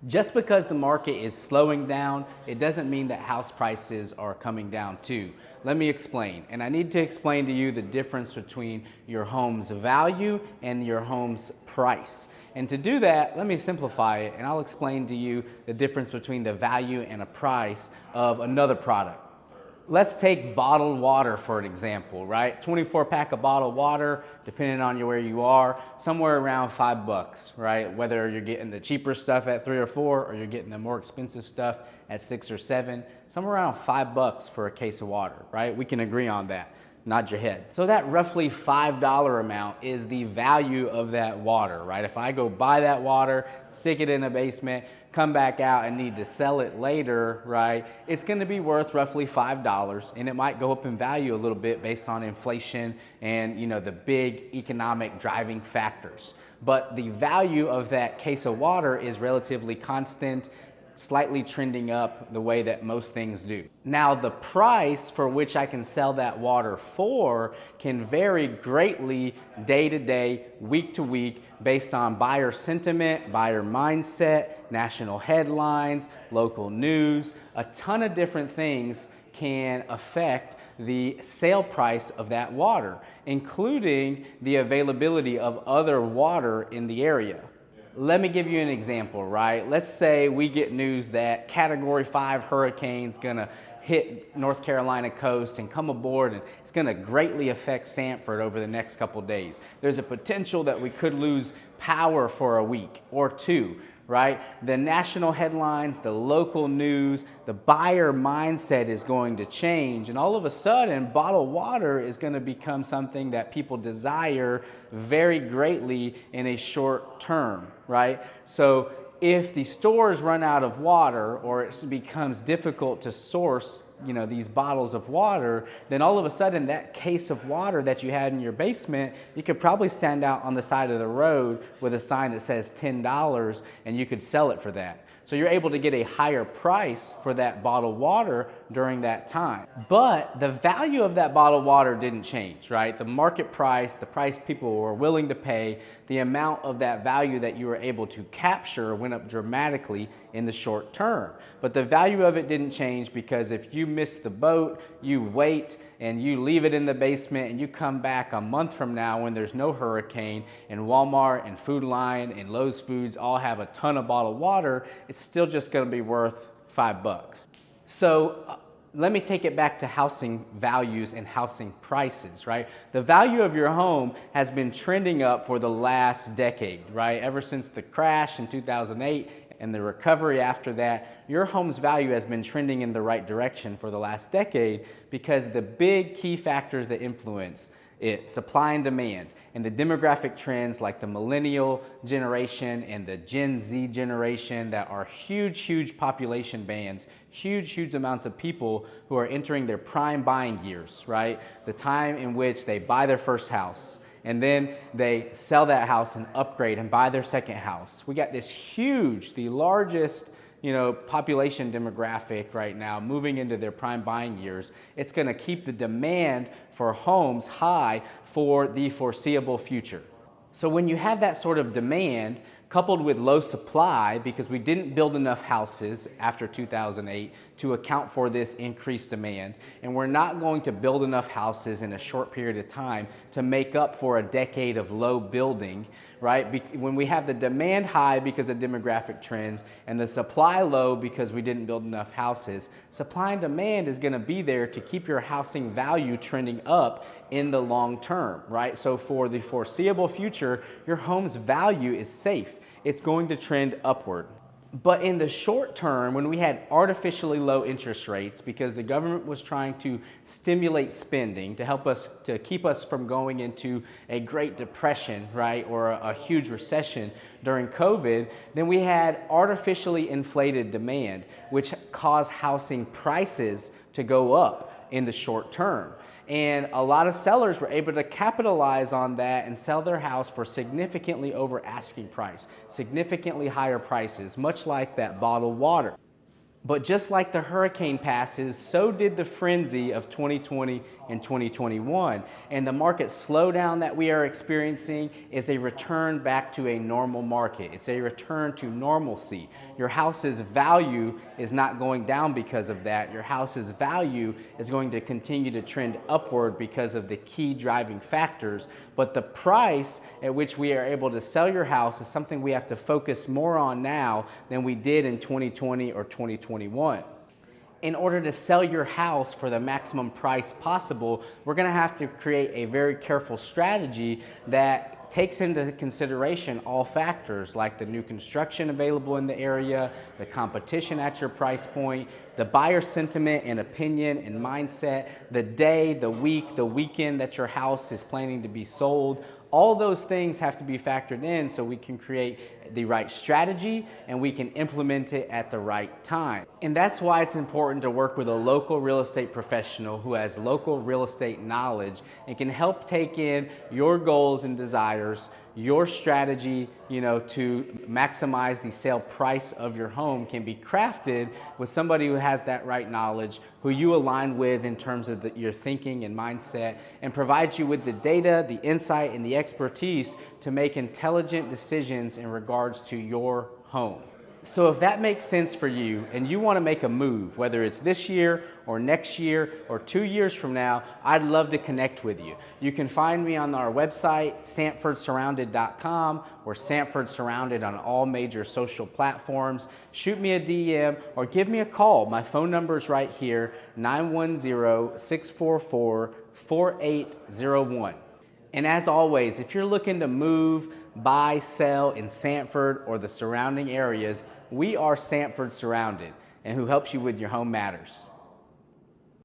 Just because the market is slowing down, it doesn't mean that house prices are coming down too. Let me explain. And I need to explain to you the difference between your home's value and your home's price. And to do that, let me simplify it, and I'll explain to you the difference between the value and a price of another product. Let's take bottled water for an example, right? 24 pack of bottled water, depending on where you are, somewhere around $5, right? Whether you're getting the cheaper stuff at 3 or 4, or you're getting the more expensive stuff at 6 or 7, somewhere around $5 for a case of water, right? We can agree on that. Nod your head. So that roughly $5 amount is the value of that water, right? If I go buy that water, stick it in a basement, come back out and need to sell it later, right? It's gonna be worth roughly $5, and it might go up in value a little bit based on inflation and the big economic driving factors. But the value of that case of water is relatively constant, slightly trending up the way that most things do. Now, the price for which I can sell that water for can vary greatly day to day, week to week, based on buyer sentiment, buyer mindset, national headlines, local news. A ton of different things can affect the sale price of that water, including the availability of other water in the area. Let me give you an example, right? Let's say we get news that Category 5 hurricane's gonna hit North Carolina coast and come aboard, and it's gonna greatly affect Sanford over the next couple days. There's a potential that we could lose power for a week or two, right? The national headlines, the local news, the buyer mindset is going to change, and all of a sudden bottled water is going to become something that people desire very greatly in a short term, right? So if the stores run out of water, or it becomes difficult to source these bottles of water, then all of a sudden that case of water that you had in your basement, you could probably stand out on the side of the road with a sign that says $10, and you could sell it for that. So you're able to get a higher price for that bottled water during that time. But the value of that bottled water didn't change, right? The market price, the price people were willing to pay, the amount of that value that you were able to capture went up dramatically in the short term. But the value of it didn't change, because if you miss the boat, you wait and you leave it in the basement, and you come back a month from now when there's no hurricane, and Walmart and Food Lion and Lowe's Foods all have a ton of bottled water, it's still just gonna be worth $5. So let me take it back to housing values and housing prices, right? The value of your home has been trending up for the last decade, right? Ever since the crash in 2008 and the recovery after that, your home's value has been trending in the right direction for the last decade, because the big key factors that influence it, supply and demand, and the demographic trends like the millennial generation and the Gen Z generation that are huge population bands, huge amounts of people who are entering their prime buying years, right? The time in which they buy their first house, and then they sell that house and upgrade and buy their second house. We got this huge, the largest population demographic right now moving into their prime buying years. It's going to keep the demand for homes high for the foreseeable future. So when you have that sort of demand coupled with low supply, because we didn't build enough houses after 2008 to account for this increased demand, and we're not going to build enough houses in a short period of time to make up for a decade of low building, right? When we have the demand high because of demographic trends and the supply low because we didn't build enough houses, supply and demand is going to be there to keep your housing value trending up in the long term, right? So for the foreseeable future, your home's value is safe. It's going to trend upward. But in the short term, when we had artificially low interest rates because the government was trying to stimulate spending to help us, to keep us from going into a Great Depression, right, or a huge recession during COVID, then we had artificially inflated demand, which caused housing prices to go up in the short term. And a lot of sellers were able to capitalize on that and sell their house for significantly over asking price, significantly higher prices, much like that bottled water. But just like the hurricane passes, so did the frenzy of 2020 and 2021. And the market slowdown that we are experiencing is a return back to a normal market. It's a return to normalcy. Your house's value is not going down because of that. Your house's value is going to continue to trend upward because of the key driving factors. But the price at which we are able to sell your house is something we have to focus more on now than we did in 2020 or 2021. In order to sell your house for the maximum price possible, we're going to have to create a very careful strategy that takes into consideration all factors like the new construction available in the area, the competition at your price point, the buyer sentiment and opinion and mindset, the day, the week, the weekend that your house is planning to be sold. All those things have to be factored in so we can create the right strategy and we can implement it at the right time. And that's why it's important to work with a local real estate professional who has local real estate knowledge and can help take in your goals and desires, your strategy, to maximize the sale price of your home can be crafted with somebody who has that right knowledge, who you align with in terms of your thinking and mindset, and provides you with the data, the insight, and the expertise to make intelligent decisions in regards to your home. So if that makes sense for you and you want to make a move, whether it's this year or next year or 2 years from now, I'd love to connect with you. You can find me on our website, sanfordsurrounded.com, or Sanford Surrounded on all major social platforms. Shoot me a DM or give me a call. My phone number is right here, 910-644-4801. And as always, if you're looking to move, buy, sell in Sanford or the surrounding areas, we are Sanford Surrounded, and who helps you with your home matters.